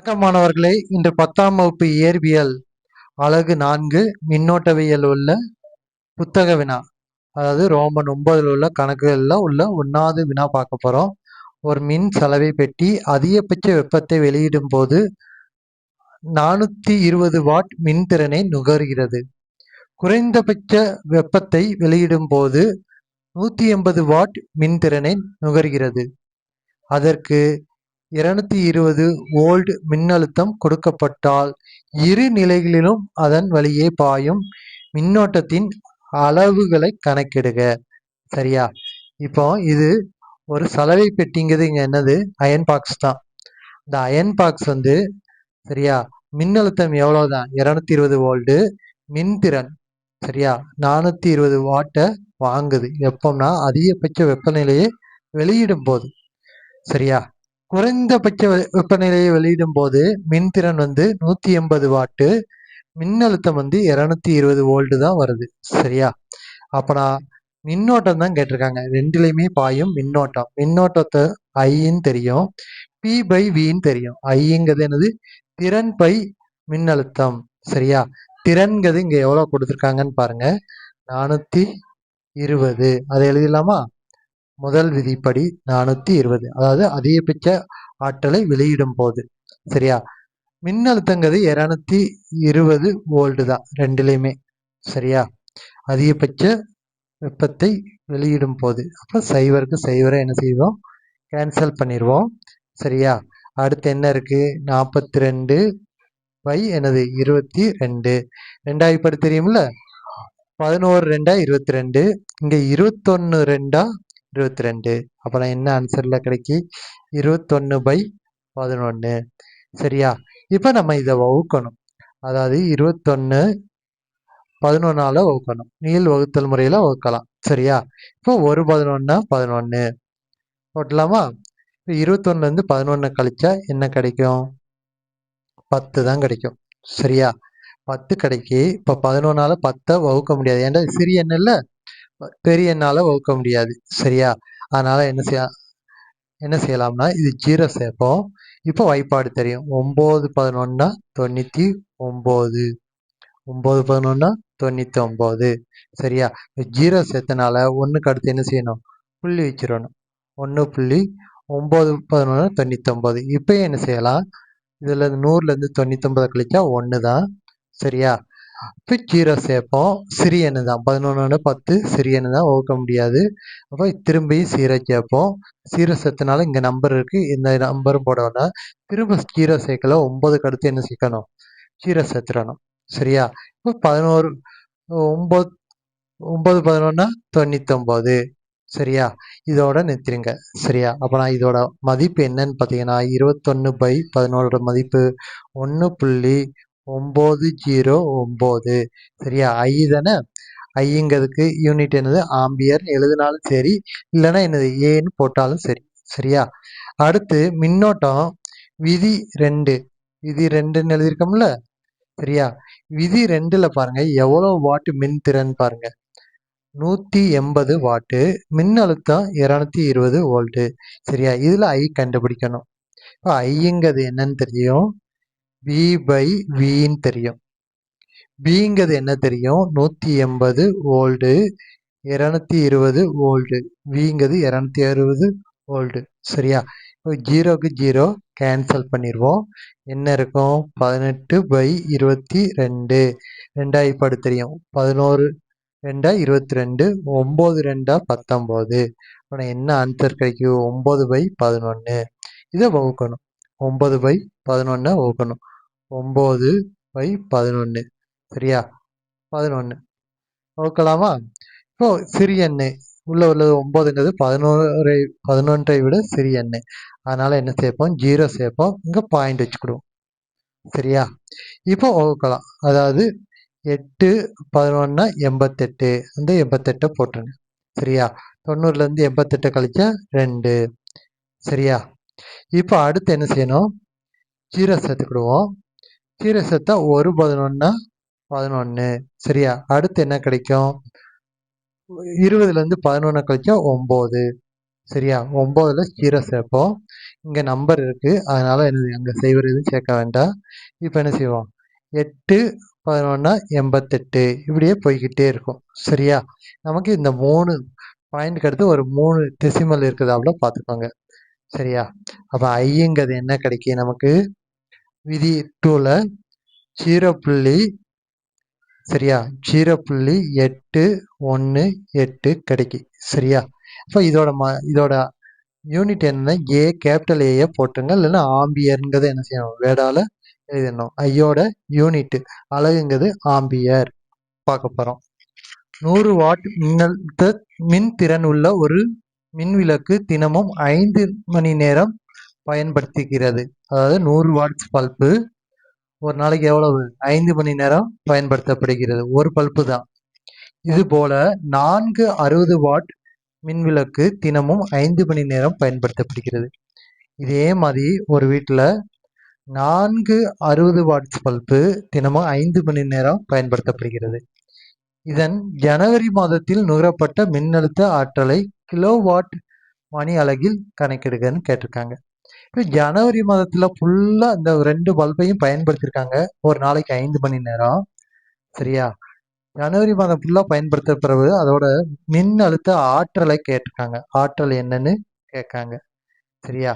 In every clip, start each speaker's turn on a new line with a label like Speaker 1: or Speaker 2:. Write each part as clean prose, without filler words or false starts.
Speaker 1: வணக்கம் மாணவர்களே, இன்று 10ஆம் வகுப்பு இயற்பியல் அலகு 4 மின்னோட்டவியல் உள்ள புத்தக வினா, அதாவது ரோமன் 9 உள்ள கணக்குகள்ல உள்ள 1வது வினா பார்க்க போறோம். ஒரு மின் சலவை பெட்டி அதிகபட்ச வெப்பத்தை வெளியிடும் போது 420 வாட் மின்திறனை நுகர்கிறது. குறைந்தபட்ச வெப்பத்தை வெளியிடும் போது 180 வாட் மின்திறனை நுகர்கிறது. அதற்கு 220 வோல்ட் மின்னழுத்தம் கொடுக்கப்பட்டால் இரு நிலைகளிலும் அதன் வழியே பாயும் மின்னோட்டத்தின் அளவுகளை கணக்கிடுக. சரியா? இப்போ இது ஒரு சலவை பெட்டிங்கிறது இங்க என்னது? அயன் பாக்ஸ் தான். இந்த அயன் பாக்ஸ் சரியா, மின்னழுத்தம் எவ்வளவுதான்? 220 வோல்ட். மின்திறன் சரியா 420 வாட்டை வாங்குது. எப்போம்னா அதிகபட்ச வெப்பநிலையை வெளியிடும் போது. சரியா, குறைந்தபட்ச வெப்பநிலையை வெளியிடும் போது மின்திறன் 180 வாட்டு, மின்னழுத்தம் 220 வோல்ட் தான் வருது. சரியா, அப்பனா மின்னோட்டம் தான் கேட்டிருக்காங்க. ரெண்டுலையுமே பாயும் மின்னோட்டம். மின்னோட்டத்தை ஐன்னு தெரியும், பி பை வின்னு தெரியும். ஐங்கிறது என்னது? திறன் பை மின்னழுத்தம். சரியா, திறன்கிறது இங்க எவ்வளவு கொடுத்துருக்காங்கன்னு பாருங்க, 420. அதை எழுதிடலாமா? முதல் விதிப்படி 420, அதாவது அதிகபட்ச ஆற்றலை வெளியிடும் போது. சரியா, மின்னழுத்தங்கிறது 220 வோல்ட் தான் ரெண்டுலையுமே. சரியா, அதிகபட்ச வெப்பத்தை வெளியிடும் போது. அப்போ சைவருக்கு சைவரை என்ன செய்வோம்? கேன்சல் பண்ணிடுவோம். சரியா, அடுத்து என்ன இருக்கு? 42 பை என்னது? 22. ரெண்டாவது படி தெரியும்ல, 11 2 22. இங்க 21 2 22. அப்புறம் என்ன ஆன்சர்ல கிடைக்கி? 21 பை 11. சரியா, இப்ப நம்ம இதை வகுக்கணும். அதாவது 21 11ஆல வகுக்கணும். நீள் வகுத்தல் முறையில வகுக்கலாம். சரியா, இப்போ 1 11 11 போட்டலாமா? இப்போ 21 இருந்து 11 கழிச்சா என்ன கிடைக்கும்? 10 தான் கிடைக்கும். சரியா, 10 கிடைக்கி. இப்போ 11ஆல 10 வகுக்க முடியாது. ஏன்னா சிறிய எண் இல்ல, பெரிய எண்ணால வகுக்க முடியாது. சரியா, அதனால என்ன செய்யலாம்னா இது 0 சேர்ப்போம். இப்போ வாய்ப்பாடு தெரியும். 9 11 99. 9 11 99. சரியா, 0 சேர்த்தனால 1க்கு அடுத்து என்ன செய்யணும்? புள்ளி வச்சிடணும். 1.9 11 99. இப்போ என்ன செய்யலாம்? இதுல 100ல இருந்து 99 கழிச்சா 1 தான். சரியா, இப்போ 0 சேர்ப்போம். சிறிய எண்ணு தான். 11 10 சிறிய எண்ணு தான், வகுக்க முடியாது. அப்போ திரும்பி 0 சேர்ப்போம். 0 சேர்த்தனால இங்க நம்பர் இருக்கு, இந்த நம்பரும் போட வேண்டாம். திரும்ப 0 சேர்க்கல, 9க்கு அடுத்து என்ன சேர்க்கணும்? 0 சேர்த்துடணும். சரியா, இப்போ 11 9 9 11 99. சரியா, இதோட நிறுத்திடுங்க. சரியா, அப்போ நான் இதோட மதிப்பு என்னன்னு பார்த்தீங்கன்னா 21 பை 11 மதிப்பு 1.909. சரியா, ஐ தானே? ஐங்கிறதுக்கு யூனிட் என்னது? ஆம்பியர் எழுதினாலும் சரி, இல்லைன்னா என்னது ஏன்னு போட்டாலும் சரி. சரியா, அடுத்து மின்னோட்டம் விதி 2. விதி 2ன்னு எழுதியிருக்கோம்ல. சரியா, விதி 2ல பாருங்க எவ்வளவு வாட்டு மின் திறன் பாருங்க, 180 வாட்டு, மின்னழுத்தம் 220 வோல்ட். சரியா, இதுல ஐ கண்டுபிடிக்கணும். இப்போ ஐங்கிறது என்னன்னு தெரியும், வி பை வின்னு தெரியும். பிங்கிறது என்ன தெரியும்? 180 வோல்ட், 220 வோல்ட். விங்கிறது 260 வோல்ட். சரியா, இப்போ 0க்கு 0 கேன்சல் பண்ணிடுவோம். என்ன இருக்கும்? 18 பை 22. ரெண்டாவது தெரியும், 11 2 22, 9 2 19. இப்போ என்ன ஆன்சர் கிடைக்கும்? 9 பை 11. இதை வகுக்கணும். 9 பை 11 வகுக்கணும். 9 பை 11. சரியா, 11 வகுக்கலாமா? இப்போ சிறிய எண்ணு உள்ள உள்ளது 9ங்கிறது 11ஐ விட சிறிய எண்ணு. அதனால என்ன சேர்ப்போம்? 0 சேர்ப்போம். இங்க பாயிண்ட் வச்சுக்கிடுவோம். சரியா, இப்போ வகுக்கலாம். அதாவது 8 11 88. அந்த 88 போட்டுருங்க. சரியா, 90ல இருந்து 88 கழிச்சா 2. சரியா, இப்போ அடுத்து என்ன செய்யணும்? 0 சேர்த்துக்கிடுவோம். 0 சேர்த்தா 1 11 11. சரியா, அடுத்து என்ன கிடைக்கும்? 20ல இருந்து 11 கழிச்சா 9. சரியா? 9ல் 0 சேர்ப்போம். இங்கே நம்பர் இருக்குது, அதனால் என்னது அங்கே சைவர் எதுவும் சேர்க்க வேண்டாம். இப்போ என்ன செய்வோம்? 8 11 88 இப்படியே போய்கிட்டே இருக்கும். சரியா? நமக்கு இந்த 3 பாயிண்ட்க்கு அடுத்து ஒரு 3 டெசிமல் இருக்குதாப்புல பார்த்துக்கோங்க. சரியா? அப்போ ஐங்கிறது என்ன கிடைக்கும் நமக்கு? விதி 2ல் 0. சரியா? 0.818 கிடைக்கும். சரியா? அப்போ இதோட யூனிட் என்னன்னா ஏ, கேபிட்டல் ஏயை போட்டுருங்க, இல்லைன்னா ஆம்பியருங்கிறத என்ன செய்யணும்? வேர்டால எழுதணும். ஐயோட யூனிட் அலகுங்கிறது ஆம்பியர் பார்க்க போகிறோம். 100 வாட் மின்னழுத்த மின்திறன் உள்ள ஒரு மின்விளக்கு தினமும் 5 மணி நேரம் பயன்படுத்துகிறது. அதாவது 100 வாட்ஸ் பல்பு ஒரு நாளைக்கு எவ்வளவு? 5 மணி நேரம் பயன்படுத்தப்படுகிறது. ஒரு பல்பு தான். இது போல 4 60 வாட் மின்விளக்கு தினமும் 5 மணி நேரம் பயன்படுத்தப்படுகிறது. இதே மாதிரி ஒரு வீட்டில் 4 60 வாட்ஸ் பல்பு தினமும் 5 மணி நேரம் பயன்படுத்தப்படுகிறது. இதன் ஜனவரி மாதத்தில் நுகரப்பட்ட மின்னழுத்த ஆற்றலை கிலோவாட் மணி அலகில் கணக்கிடுகன்னு கேட்டிருக்காங்க. இப்போ ஜனவரி மாதத்தில் ஃபுல்லாக இந்த 2 பல்பையும் பயன்படுத்தியிருக்காங்க, ஒரு நாளைக்கு 5 மணி நேரம். சரியா? ஜனவரி மாதம் ஃபுல்லாக பயன்படுத்த பிறகு அதோட மின் அழுத்த ஆற்றலை கேட்டிருக்காங்க. ஆற்றல் என்னன்னு கேட்காங்க. சரியா?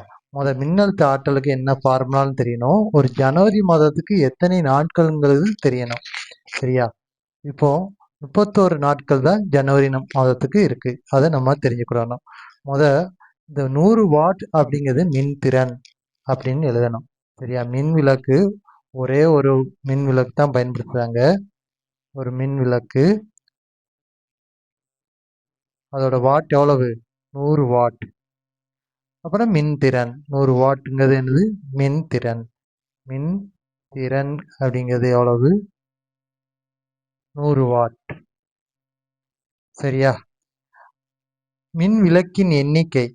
Speaker 1: மின்னழுத்த ஆற்றலுக்கு என்ன ஃபார்முலான்னு தெரியணும். ஒரு ஜனவரி மாதத்துக்கு எத்தனை நாட்கள்ங்கிறது தெரியணும். சரியா? இப்போ 31 நாட்கள் தான் ஜனவரி மாதத்துக்கு இருக்கு. அதை நம்ம தெரிஞ்சுக்கிடணும். இந்த 100 வாட் அப்படிங்கிறது மின்திறன் அப்படின்னு எழுதணும். சரியா? மின் விளக்கு ஒரே ஒரு மின் விளக்கு தான் பயன்படுத்துறாங்க. ஒரு மின் விளக்கு, அதோட வாட் எவ்வளவு? 100 வாட். அப்புறம் மின்திறன் 100 வாட்டுங்கிறது என்னது? மின்திறன். மின்திறன் அப்படிங்கிறது எவ்வளவு? 100 வாட். சரியா? மின் விளக்கின் எண்ணிக்கை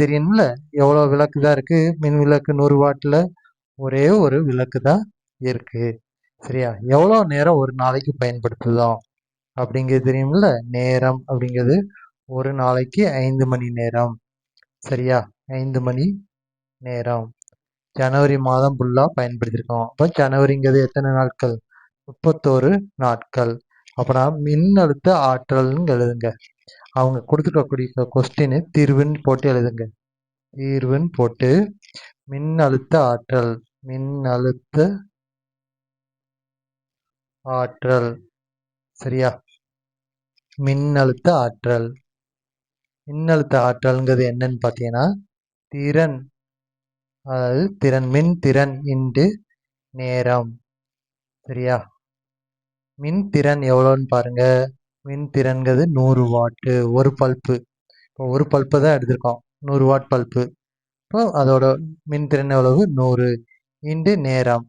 Speaker 1: தெரியும்ல? எவ்வளோ விளக்கு தான் இருக்கு மின் விளக்கு 100 வாட்டில்? ஒரே ஒரு விளக்கு தான் இருக்கு. சரியா? எவ்வளோ நேரம் ஒரு நாளைக்கு பயன்படுத்துதோம் அப்படிங்கிறது தெரியும்ல? நேரம் அப்படிங்கிறது ஒரு நாளைக்கு 5 மணி நேரம். சரியா? 5 மணி நேரம். ஜனவரி மாதம் ஃபுல்லாக பயன்படுத்தியிருக்கோம். அப்போ ஜனவரிங்கிறது எத்தனை நாட்கள்? 31 நாட்கள். அப்புறம் மின்னழுத்த ஆற்றல்னு எழுதுங்க. அவங்க கொடுத்துருக்கக்கூடிய கொஸ்டின் தீர்வுன்னு போட்டு எழுதுங்க. தீர்வுன்னு போட்டு மின்னழுத்த ஆற்றல். சரியா? மின்னழுத்த ஆற்றல்ங்கிறது என்னன்னு பார்த்தீங்கன்னா திறன், அதாவது மின்திறன் இன்டு நேரம். சரியா? மின்திறன் எவ்வளோன்னு பாருங்க. மின்திறன்கிறது 100 வாட்டு ஒரு பல்பு. இப்போ ஒரு பல்பு தான் எடுத்திருக்கோம், 100 வாட் பல்பு. இப்போ அதோட மின்திறன் எவ்வளவு? 100 இன்டு நேரம்.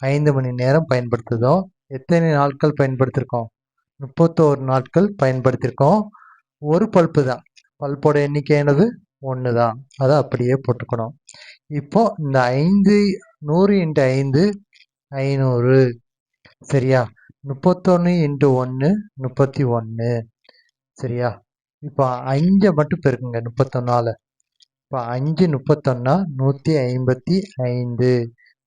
Speaker 1: 5 மணி நேரம் பயன்படுத்துதோம். எத்தனை நாட்கள் பயன்படுத்தியிருக்கோம்? 31 நாட்கள் பயன்படுத்தியிருக்கோம். ஒரு பல்பு தான். பல்போட எண்ணிக்கை என்னது? 1 தான். அதை அப்படியே போட்டுக்கணும். இப்போ இந்த 100 இன்ட்டு 5 500. சரியா? 31 இன்ட்டு 1 31. சரியா? இப்போ 5 மட்டும் பெருக்குங்க 31ஆல். இப்போ 5 31 155.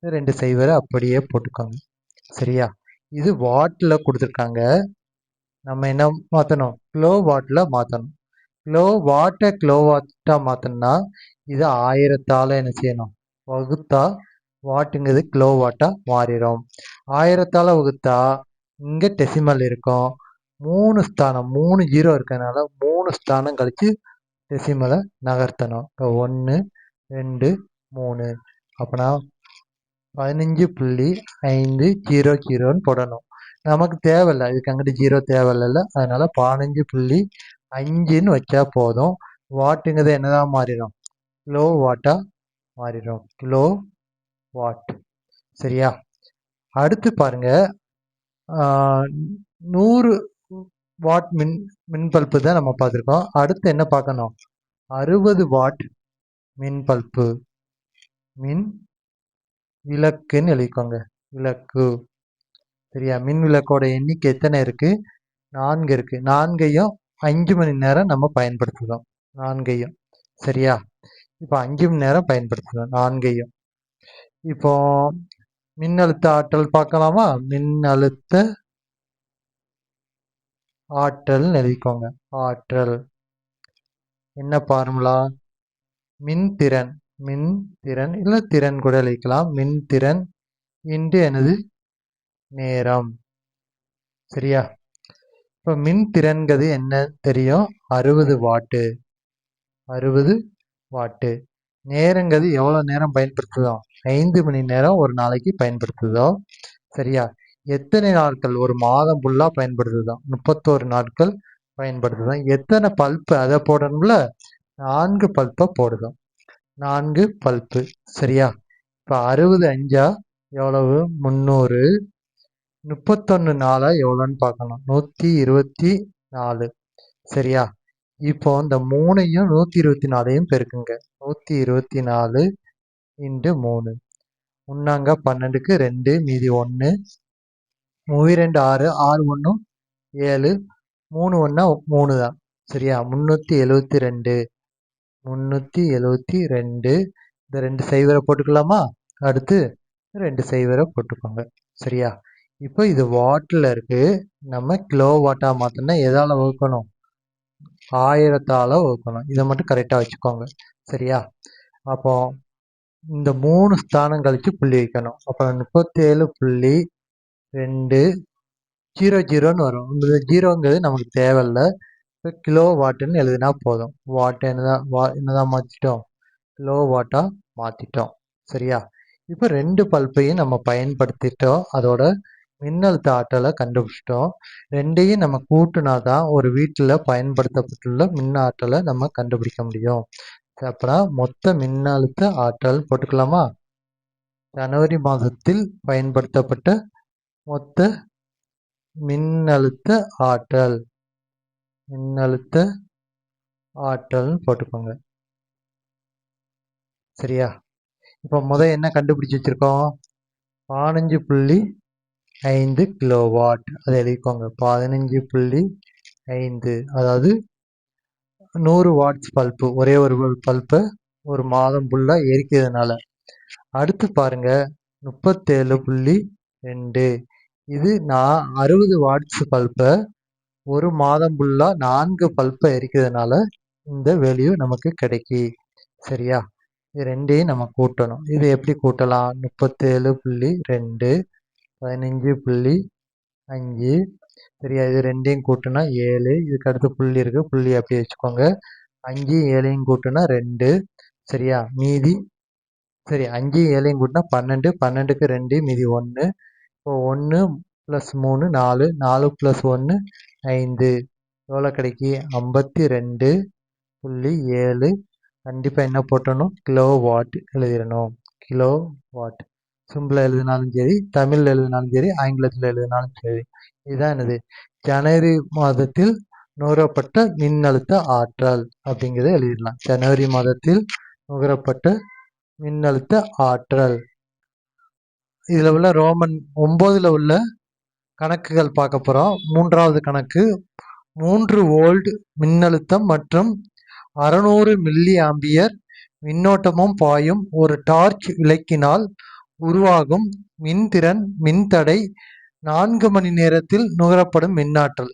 Speaker 1: 2 சைவரை அப்படியே போட்டுக்கோங்க. சரியா? இது வாட்டில் கொடுத்துருக்காங்க. நம்ம என்ன மாற்றணும்? கிலோ வாட்டில் மாற்றணும். கிலோ வாட்டாக மாற்றணும்னா இது 1000ஆல் என்ன செய்யணும்? வகுத்தா வாட்டுங்கிறது கிலோ வாட்டாக மாறிடும். 1000ஆல் வகுத்தா இங்கே டெசிமல் இருக்கும். 3 ஜீரோ இருக்கிறதுனால 3 ஸ்தானம் கழித்து டெசிமலை நகர்த்தணும். இப்போ 1 2 3. அப்போனா 15.500 போடணும். நமக்கு தேவையில்லை, இதுக்கு அங்கிட்டு ஜீரோ தேவையில்ல. அதனால 15.5ன்னு வச்சா போதும். வாட்டுங்கிறது என்னதான் மாறிடும்? கிலோ வாட்டாக மாறிடும். Kilo watt. சரியா? அடுத்து பாருங்க, 100 வாட் மின் பல்பு தான் நம்ம பார்த்துருக்கோம். அடுத்து என்ன பார்க்கணும்? 60 வாட் மின் பல்பு, மின் விளக்குன்னு எழுதிக்கோங்க. விளக்கு. சரியா? மின் விளக்கோட எண்ணிக்கை எத்தனை இருக்கு? 4 இருக்கு. 4ஐயும் 5 மணி நேரம் நம்ம பயன்படுத்துகிறோம் நான்கையும். சரியா? இப்போ 5 மணி நேரம் பயன்படுத்துகிறோம் நான்கையும். இப்போ மின்னழுத்த ஆற்றல் பார்க்கலாமா? மின்னழுத்த ஆற்றல் எழுதிக்கோங்க. ஆற்றல் என்ன ஃபார்முலா? மின்திறன். மின்திறன் இல்லை திறன் கூட எழுதிக்கலாம். மின்திறன் இன்டு எனது நேரம். சரியா? இப்போ மின்திறன்கிறது என்ன தெரியும்? 60 வாட்டு. 60 வாட்டு. நேரங்கிறது எவ்வளோ நேரம் பயன்படுத்துதோம்? 5 மணி நேரம் ஒரு நாளைக்கு பயன்படுத்துதோம். சரியா? எத்தனை நாட்கள்? ஒரு மாதம் ஃபுல்லாக பயன்படுத்துதோம். 31 நாட்கள் பயன்படுத்துதோம். எத்தனை பல்ப்பு அதை போடணும்ல? 4 பல்ப்பை போடுதோம். 4 பல்ப்பு. சரியா? இப்போ 60 5 எவ்வளவு? 300. 31 நாளா எவ்வளோன்னு பார்க்கணும். 124. சரியா? இப்போ இந்த 3ஐயும் 124ஐயும் பெருக்குங்க. 124 இன்டு 3. முன்னாங்க 12க்கு 2 மீதி 1. 2 6 6 1 7 3 1 3 தான். சரியா? 372. 372. இந்த 2 சைவரை போட்டுக்கலாமா? அடுத்து 2 சைவரை போட்டுக்கோங்க. சரியா? இப்போ இது வாட்டில் இருக்கு. நம்ம கிலோ வாட்டா மாற்றணும்னா எதால வகுக்கணும்? 1000ஆல வகுக்கணும். இதை மட்டும் கரெக்டாக வச்சுக்கோங்க. சரியா? அப்போ இந்த 3 ஸ்தானம் கழிச்சு புள்ளி வைக்கணும். அப்போ 37.200 வரும். இந்த ஜீரோங்கிறது நமக்கு தேவையில்லை. இப்போ கிலோ வாட்டுன்னு எழுதினா போதும். வாட் என்னதான் மாற்றிட்டோம்? கிலோ வாட்டா மாற்றிட்டோம். சரியா? இப்போ 2 பல்பையும் நம்ம பயன்படுத்திட்டோம். அதோட மின்னழுத்த ஆற்றலை கண்டுபிடிச்சிட்டோம். 2ஐயும் நம்ம கூட்டினா தான் ஒரு வீட்டில் பயன்படுத்தப்பட்டுள்ள மின் ஆற்றலை நம்ம கண்டுபிடிக்க முடியும். அப்புறம் மொத்த மின்னழுத்த ஆற்றல் போட்டுக்கலாமா? ஜனவரி மாதத்தில் பயன்படுத்தப்பட்ட மொத்த மின்னழுத்த ஆற்றல். மின்னழுத்த ஆற்றல் போட்டுக்கோங்க. சரியா? இப்போ என்ன கண்டுபிடிச்சு வச்சிருக்கோம்? 15.5 கிலோவாட். அதை எழுதிக்கோங்க. 15.5. அதாவது 100 வாட்ஸ் பல்பு. ஒரே ஒரு பல்பை ஒரு மாதம் ஃபுல்லாக எரிக்கிறதுனால. அடுத்து பாருங்க 37.2. இது நான் 60 வாட்ஸ் பல்பை ஒரு மாதம் ஃபுல்லாக 4 பல்பை எரிக்கிறதுனால இந்த வேல்யூ நமக்கு கிடைக்கி. சரியா? இது 2ஐயும் நம்ம கூட்டணும். இது எப்படி கூட்டலாம்? 37.2 15.5. சரியா? இது 2ஐயும் கூட்டினா 7. இதுக்கு அடுத்து புள்ளி இருக்கு. புள்ளி அப்படியே வச்சுக்கோங்க. 5 7ஐயும் கூட்டினா 2. சரியா? மீதி சரி 5 7ஐயும் கூட்டினா 12. 12க்கு 2 மீதி 1. இப்போ 1 + 3 4. 4 + 1 5. எவ்வளோ கிடைக்கி? 52.7. கண்டிப்பாக என்ன போட்டணும்? கிலோ வாட் எழுதிடணும். Kilo watt. சிம்பிளாக எழுதினாலும் சரி, தமிழில் எழுதினாலும் சரி, ஆங்கிலத்தில் எழுதினாலும் சரி. இதுதான் என்னது? ஜனவரி மாதத்தில் நுகரப்பட்ட மின்னழுத்த ஆற்றல் அப்படிங்கிறத எழுதிடலாம். ஜனவரி மாதத்தில் நுகரப்பட்ட மின்னழுத்த ஆற்றல். இதில் உள்ள ரோமன் 9ல் உள்ள கணக்குகள் பார்க்க போகிறோம். 3வது கணக்கு 3 வோல்ட் மின்னழுத்தம் மற்றும் 600 மில்லி ஆம்பியர் மின்னோட்டமும் பாயும் ஒரு டார்ச் விளக்கினால் உருவாகும் மின்திறன், மின்தடை, 4 மணி நேரத்தில் நுகரப்படும் மின்னாற்றல்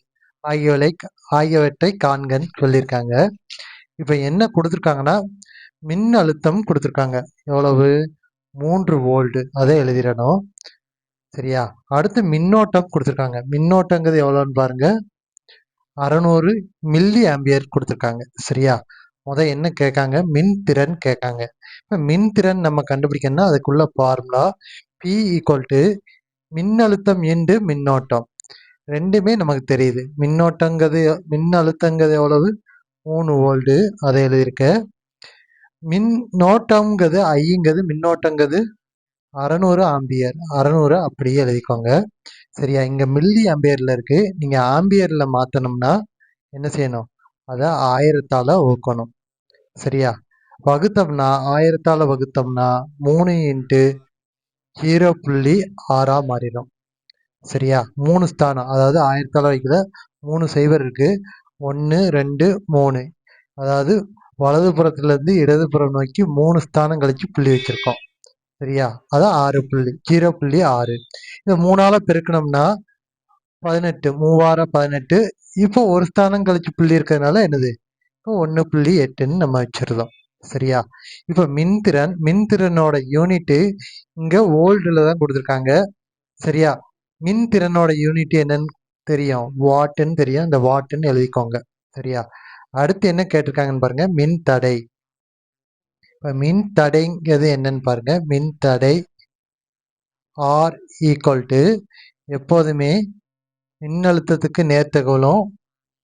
Speaker 1: ஆகியவற்றை காண்கன்னு சொல்லியிருக்காங்க. இப்போ என்ன கொடுத்துருக்காங்கன்னா மின் அழுத்தம் கொடுத்துருக்காங்க. எவ்வளவு? 3 வோல்ட். அதை எழுதிடணும். சரியா? அடுத்து மின்னோட்டம் கொடுத்துருக்காங்க. மின்னோட்டங்கிறது எவ்வளோன்னு பாருங்க. 600 மில்லி ஆம்பியர் கொடுத்துருக்காங்க. சரியா? என்ன கேட்காங்க? மின்திறன் கேட்காங்க. இப்போ மின்திறன் நம்ம கண்டுபிடிக்கணும்னா அதுக்குள்ள ஃபார்முலா P = மின்னழுத்தம் இன்டு மின்னோட்டம். ரெண்டுமே நமக்கு தெரியுது. மின்னழுத்தங்கிறது எவ்வளவு? 3 வோல்ட். அதை எழுதியிருக்க. மின்னோட்டம்ங்கிறது ஐங்கிறது மின்னோட்டங்கிறது 600 ஆம்பியர். 600 அப்படியே எழுதிக்கோங்க. சரியா? இங்கே மில்லி ஆம்பியரில் இருக்குது. நீங்கள் ஆம்பியரில் மாற்றணும்னா என்ன செய்யணும்? அதை 1000ஆல் வகுக்கணும். சரியா? வகுத்தோம்னா 1000ஆல் வகுத்தோம்னா 3 × 0.6 மாறிடும். சரியா? 3 ஸ்தானம், அதாவது 1000ஆல் வைக்கிற 3 சைவர் இருக்குது. 1 2 3, அதாவது வலதுபுறத்திலிருந்து இடதுபுறம் நோக்கி 3 ஸ்தானம் கழிச்சு புள்ளி வச்சிருக்கோம். சரியா? அதான் 6 புள்ளி 0.6. இதை 3ஆல பெருக்கணும்னா 18, 3 18. இப்போ ஒரு ஸ்தானம் கழிச்சு புள்ளி இருக்கிறதுனால என்னது, இப்போ 1.8ன்னு நம்ம வச்சிருந்தோம். சரியா? இப்போ மின்திறனோட யூனிட்டு இங்க வோல்ட்ல தான் கொடுத்துருக்காங்க. சரியா? மின்திறனோட யூனிட் என்னன்னு தெரியும், வாட்டுன்னு தெரியும். இந்த வாட்டுன்னு எழுதிக்கோங்க. சரியா? அடுத்து என்ன கேட்டிருக்காங்கன்னு பாருங்க, மின் தடை. இப்போ மின் தடைங்கிறது என்னன்னு பாருங்க. மின் தடை ஆர் ஈக்குவல் டு எப்போதுமே மின்னழுத்தத்துக்கு நேர்த்தகவலும்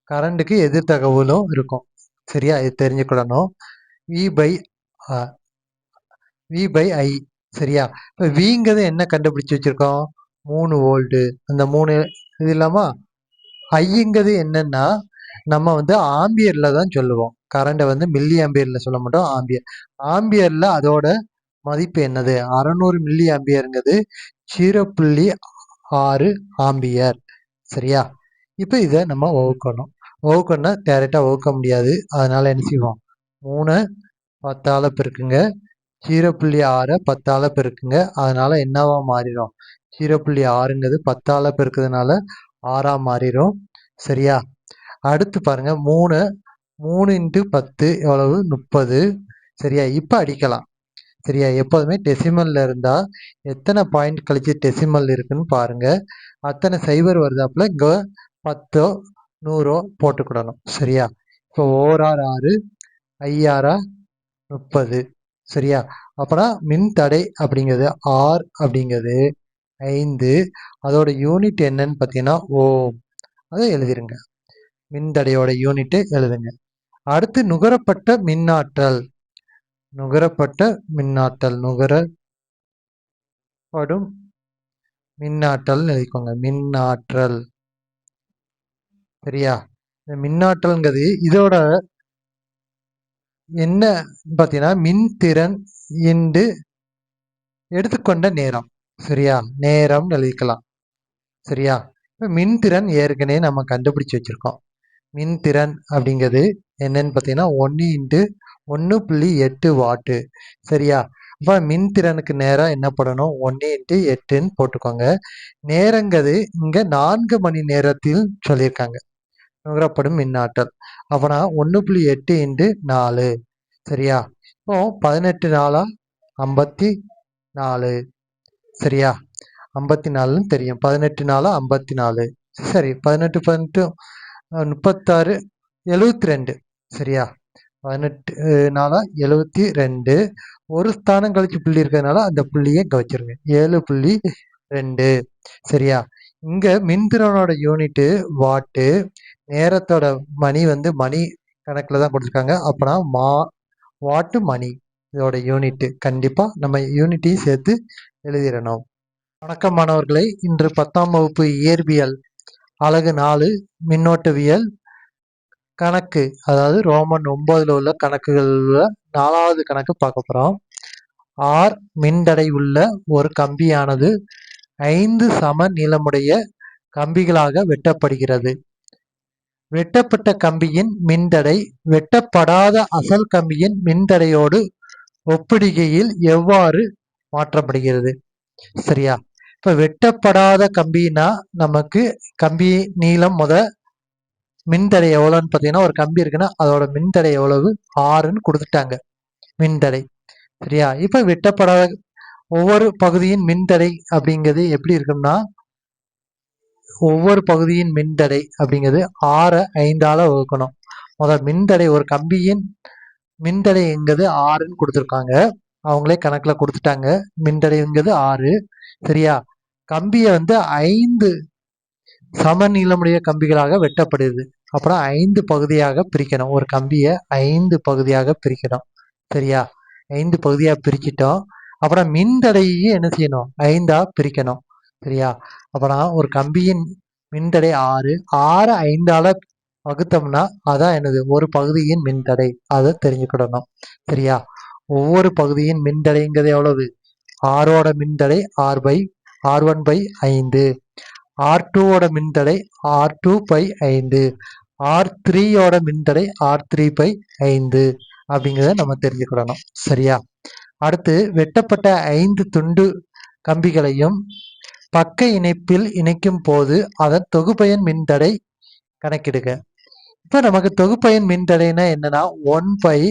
Speaker 1: கரண்ட்டுக்கு எதிர்த்தகவலும் இருக்கும். சரியா? இது தெரிஞ்சுக்கிடணும். வி பை ஐ. சரியா? இப்போ விங்கிறது என்ன கண்டுபிடிச்சு வச்சிருக்கோம், 3 வோல்ட்டு. அந்த 3 இது இல்லாம ஐங்கிறது என்னன்னா நம்ம வந்து ஆம்பியர்ல தான் சொல்லுவோம். கரண்டை வந்து மில்லி ஆம்பியர்ல சொல்ல மாட்டோம், ஆம்பியர். ஆம்பியர்ல அதோட மதிப்பு என்னது, 600 மில்லி ஆம்பியருங்கிறது 0.6 ஆம்பியர். சரியா? இப்போ இதை நம்ம வகுக்கணும். வகுக்கணும்னா டேரெக்டாக வகுக்க முடியாது. அதனால என்ன செய்வோம், 3 10ஆல பெருக்குங்க, 0.6 10ஆல பெருக்குங்க. அதனால என்னவா மாறிடும், 0.6ங்கிறது 10ஆல பெருக்குறதுனால 6ஆ மாறிடும். சரியா? அடுத்து பாருங்க, 3 × 10 எவ்வளவு, 30. சரியா? இப்போ அடிக்கலாம். சரியா? எப்போதுமே டெசிமல்ல இருந்தா எத்தனை பாயிண்ட் கழிச்சு டெசிமல் இருக்குன்னு பாருங்க. அத்தனை சைபர் வருதாப்புல இங்க 10ஓ 100ஓ போட்டுக்கிடணும். சரியா? இப்போ 1 6 30. சரியா? அப்புறம் மின் தடை அப்படிங்கிறது ஆர் அப்படிங்கிறது 5. அதோட யூனிட் என்னன்னு பார்த்தீங்கன்னா ஓம். அதை எழுதிருங்க, மின்தடையோட யூனிட்டு எழுதுங்க. அடுத்து நுகரப்பட்ட மின்னாற்றல். நுகரப்படும் மின்னாற்றல் எழுதிக்கோங்க, மின்னாற்றல். சரியா? இந்த மின்னாற்றல்ங்கிறது இதோட என்ன பார்த்தீங்கன்னா மின்திறன் இன்று எடுத்துக்கொண்ட நேரம். சரியா? நேரம் எழுதிக்கலாம். சரியா? இப்போ மின்திறன் ஏற்கனவே நம்ம கண்டுபிடிச்சு வச்சிருக்கோம். மின்திறன் அப்படிங்கிறது என்னன்னு பார்த்தீங்கன்னா 1 × 1.8 வாட்டு. சரியா? இப்போ மின்திறனுக்கு நேரம் என்ன பண்ணணும், 1 × 8ன்னு போட்டுக்கோங்க. நேரங்கிறது இங்க 4 மணி நேரத்தில் சொல்லியிருக்காங்க நுகரப்படும் மின்னாற்றல். அப்போனா 1.8 × 4. சரியா? இப்போ 18 4 54. சரியா? 54ன்னு தெரியும், 18 4 54. சரி, 18 18 36 72. சரியா? 18 4 72. ஒரு ஸ்தானம் கழிச்சு புள்ளி இருக்கிறதுனால அந்த புள்ளியை இங்க வச்சிருங்க, 7.2. சரியா? இங்க மின்திறனோட யூனிட்டு வாட்டு, நேரத்தோட மணி வந்து மணி கணக்குல தான் கொடுத்துருக்காங்க. அப்பனா வாட்டு மணி இதோட யூனிட்டு. கண்டிப்பா நம்ம யூனிட்டையும் சேர்த்து எழுதிடணும். வணக்கம் மாணவர்களை, இன்று 10ஆம் வகுப்பு இயற்பியல் அலகு 4 மின்னோட்டவியல் கணக்கு, அதாவது ரோமன் 9ல் உள்ள கணக்குகள்ல 4வது கணக்கு பார்க்க போறோம். ஆர் மின்தடை உள்ள ஒரு கம்பியானது 5 சம நீளமுடைய கம்பிகளாக வெட்டப்படுகிறது. வெட்டப்பட்ட கம்பியின் மின்தடை வெட்டப்படாத அசல் கம்பியின் மின்தடையோடு ஒப்பிடுகையில் எவ்வாறு மாற்றப்படுகிறது. சரியா? இப்ப வெட்டப்படாத கம்பினா நமக்கு கம்பி நீளம் மின்தடை எவ்வளவுன்னு பார்த்தீங்கன்னா, ஒரு கம்பி இருக்குன்னா அதோட மின்தடை எவ்வளவு, 6ன்னு கொடுத்துட்டாங்க மின்தடை. சரியா? இப்ப வெட்டப்படாத ஒவ்வொரு பகுதியின் மின்தடை அப்படிங்கிறது எப்படி இருக்கும்னா, ஒவ்வொரு பகுதியின் மின்தடை அப்படிங்கிறது 6 5ஆல வகுக்கணும். மின்தடை ஒரு கம்பியின் மின்தடைங்கிறது 6ன்னு கொடுத்துருக்காங்க, அவங்களே கணக்குல கொடுத்துட்டாங்க. மின்தடைங்கிறது 6. சரியா? கம்பியை வந்து 5 சம நீளமுடைய கம்பிகளாக வெட்டப்படுது. அப்புறம் 5 பகுதியாக பிரிக்கணும். ஒரு கம்பியை 5 பகுதியாக பிரிக்கணும். சரியா? 5 பகுதியா பிரிச்சிட்டோம். அப்புறம் மின்தடையையும் என்ன செய்யணும், 5ஆ பிரிக்கணும். சரியா? அப்புறம் ஒரு கம்பியின் மின்தடை 6 5ஆல வகுத்தோம்னா அதான் என்னது, ஒரு பகுதியின் மின்தடை. அதை தெரிஞ்சுக்கிடணும். சரியா? ஒவ்வொரு பகுதியின் மின்தடைங்கிறது எவ்வளவு, ஆரோட மின்தடை R1/5, R2ஓட மின்தடை R2/5, R3யோட மின்தடை R3/5 அப்படிங்கிறத நம்ம தெரிஞ்சுக்கிடணும். சரியா? அடுத்து வெட்டப்பட்ட 5 துண்டு கம்பிகளையும் பக்க இணைப்பில் இணைக்கும் போது அதன் தொகுபயன் மின்தடை கணக்கிடுக. இப்ப நமக்கு தொகுப்பயன் மின்தடைனா என்னன்னா 1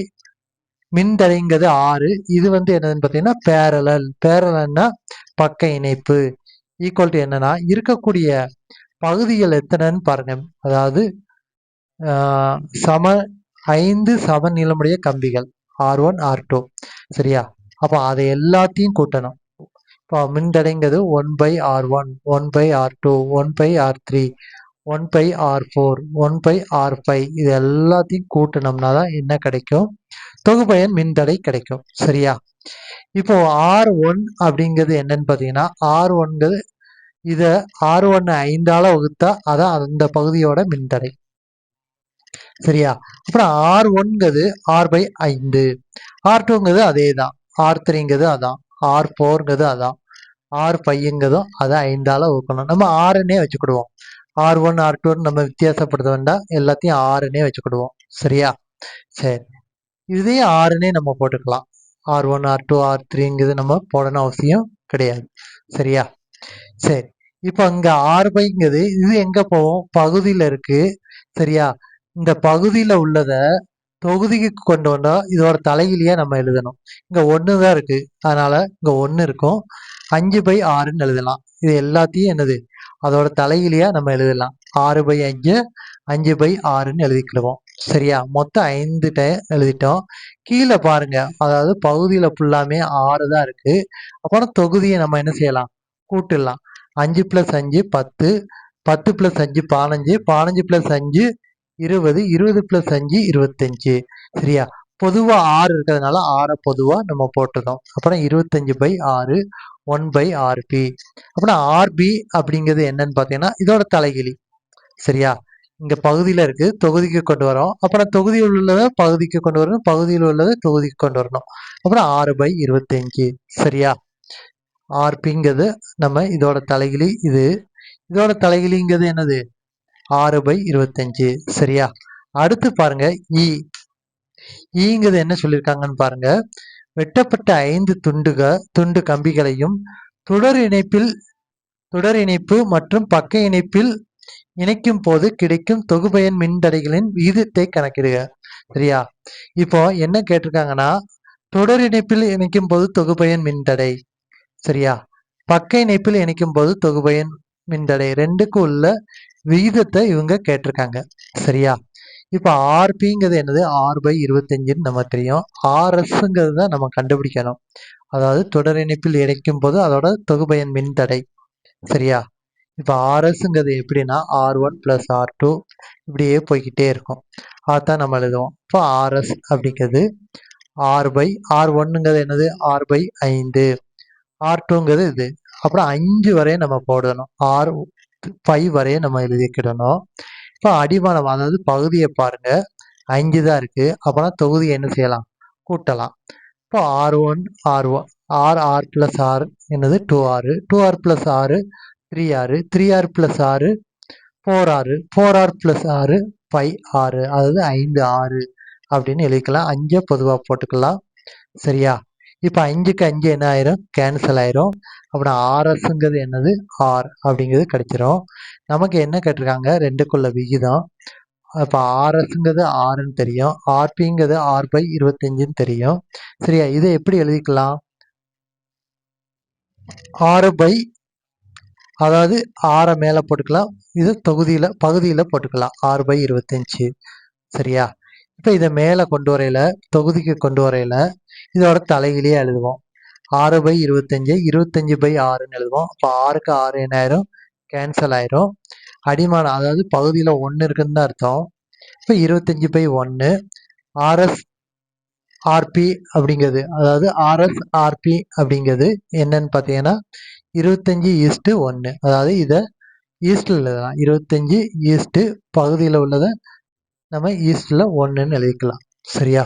Speaker 1: மின்தடைங்கிறது 6. இது என்னதுன்னு பார்த்தீங்கன்னா பேரலல்னா பக்க இணைப்பு ஈக்குவல் டு என்னன்னா இருக்கக்கூடிய பகுதிகள் எத்தனைன்னு பாருங்க. அதாவது சம 5 சமநீளமுடைய கம்பிகள் R1 R2. சரியா? அப்போ அதை எல்லாத்தையும் கூட்டணும். இப்போ மின்தடைங்கிறது 1/R1 1/R2 1/R3 1/R4 1/R5 இது எல்லாத்தையும் கூட்டணும்னா தான் என்ன கிடைக்கும்? தொகுபயன் மின்தடை கிடைக்கும். சரியா? இப்போ R1 அப்படிங்கிறது என்னன்னு பார்த்தீங்கன்னா R1ங்கிறது இதை R1 5ஆல வகுத்தா அதான் அந்த பகுதியோட மின்தடை. சரியா? அப்புறம் R1ங்கிறது R/5, R2ங்கிறது அதே தான், R3ங்கிறது அதான், R4ங்கிறது அதான், R5ங்கிறதும் அதை 5ஆல வகுக்கணும். நம்ம RNே வச்சுக்கிடுவோம். R1 R2 நம்ம வித்தியாசப்படுத்த வேண்டாம், எல்லாத்தையும் RNே வச்சுக்கிடுவோம். சரியா? சரி, இதே RNே நம்ம போட்டுக்கலாம். R1 R2 R3ங்கிறது நம்ம போடணும் அவசியம் கிடையாது. சரியா? சரி, இப்போ இங்க R5ங்கிறது இது எங்க போவோம்? பகுதியில் இருக்கு. சரியா? இந்த பகுதியில் உள்ளத தொகுதிக்கு கொண்டு வந்தா இதோட தலையிலேயே நம்ம எழுதணும். இங்க 1 தான் இருக்கு, அதனால இங்க 1 இருக்கும். 5/6ன்னு எழுதலாம். இது எல்லாத்தையும் என்னது அதோட தலையிலேயே நம்ம எழுதலாம். 6/5 5/6ன்னு எழுதிக்கிடுவோம். சரியா? மொத்தம் 5 எழுதிட்டோம். கீழே பாருங்க, அதாவது பகுதியில ஃபுல்லாமே 6 தான் இருக்கு. அப்புறம் தொகுதியை நம்ம என்ன செய்யலாம்? கூட்டிடலாம். 5 + 5 10, 10 + 5 15, 15 + 5 20, 20 + 5 25. சரியா? பொதுவா 6 இருக்கிறதுனால 6 பொதுவா நம்ம போட்டுறோம். அப்புறம் 25/6 1/RB. அப்புறம் RB அப்படிங்கிறது என்னன்னு பார்த்தீங்கன்னா இதோட தலைகிழி. சரியா? இங்க பகுதியில இருக்கு, தொகுதிக்கு கொண்டு வரோம். அப்புறம் தொகுதியில் உள்ளதை பகுதிக்கு கொண்டு வரணும், பகுதியில் உள்ளதை தொகுதிக்கு கொண்டு வரணும். அப்புறம் 6/25. சரியா? RPங்கிறது நம்ம இதோட தலைகிழி. இதோட தலைகிழிங்கிறது என்னது? 6/25. சரியா? அடுத்து பாருங்க ஈங்கிறது என்ன சொல்லியிருக்காங்கன்னு பாருங்க. வெட்டப்பட்ட 5 துண்டு கம்பிகளையும் தொடர் இணைப்பு மற்றும் பக்க இணைப்பில் இணைக்கும் போது கிடைக்கும் தொகுபயன் மின்தடைகளின் விகிதத்தை கணக்கிடுக. சரியா? இப்போ என்ன கேட்டிருக்காங்கன்னா தொடர் இணைப்பில் இணைக்கும் போது தொகுபயன் மின்தடை. சரியா? பக்க இணைப்பில் இணைக்கும் போது தொகுபயன் மின்தடை ரெண்டுக்கும் உள்ள விகிதத்தை இவங்க கேட்டிருக்காங்க. சரியா? இப்போ RPங்கிறது என்னது? 6/25ன்னு நம்ம தெரியும். RSங்கிறது தான் நம்ம கண்டுபிடிக்கணும். அதாவது தொடர் இணைப்பில் இணைக்கும் போது அதோட தொகுபயன் மின்தடை. சரியா? இப்போ RSங்கிறது எப்படின்னா R1 + R2 இப்படியே போய்கிட்டே இருக்கும். அதான் நம்ம எழுதுவோம். இப்போ RS அப்படிங்கிறது R1ங்கிறது என்னது? R/5, R2ங்கிறது இது. அப்புறம் 5 வரையும் நம்ம போடணும். R5 வரையும் நம்ம எழுதிக்கிடணும். இப்போ அடிமானம் அதாவது பகுதியை பாருங்க, 5 தான் இருக்கு. அப்போனா தொகுதியை என்ன செய்யலாம்? கூட்டலாம். இப்போ R1 R1 R + R என்னது? 2R 2R + R 3R 3R + R 4R 4R + R 5R அதாவது 5R அப்படின்னு எழுதிக்கலாம். 5 பொதுவாக போட்டுக்கலாம். சரியா? இப்போ 5க்கு 5 என்ன ஆயிரும்? கேன்சல் ஆயிரும். அப்புறம் RSங்கிறது என்னது? R அப்படிங்கிறது கிடைச்சிரும். நமக்கு என்ன கேட்டிருக்காங்க? ரெண்டுக்குள்ள விகிதம். இப்போ RSங்கிறது Rன்னு தெரியும், RPங்கிறது R/25ன்னு தெரியும். சரியா? இதை எப்படி எழுதிக்கலாம்? அதாவது 6 மேலே போட்டுக்கலாம், இது பகுதியில் போட்டுக்கலாம். 6/25. சரியா? இப்போ இதை மேலே கொண்டு வரையில தொகுதிக்கு கொண்டு வரையில இதோட தலையிலேயே எழுதுவோம். 6/25 25/6ன்னு எழுதுவோம். அப்போ 6க்கு 6 என்ன ஆயிரும்? கேன்சல் ஆயிரும். அடிமானம் அதாவது பகுதியில் 1 இருக்குன்னு தான் அர்த்தம். இப்போ 25/1 RS RP அப்படிங்கிறது அதாவது RS RP அப்படிங்கிறது என்னன்னு பார்த்தீங்கன்னா 25:1. அதாவது இதை ஈஸ்டில் எழுதலாம். 25 ஈஸ்ட்டு பகுதியில் உள்ளதை நம்ம ஈஸ்டில் 1ன்னு எழுதிக்கலாம். சரியா?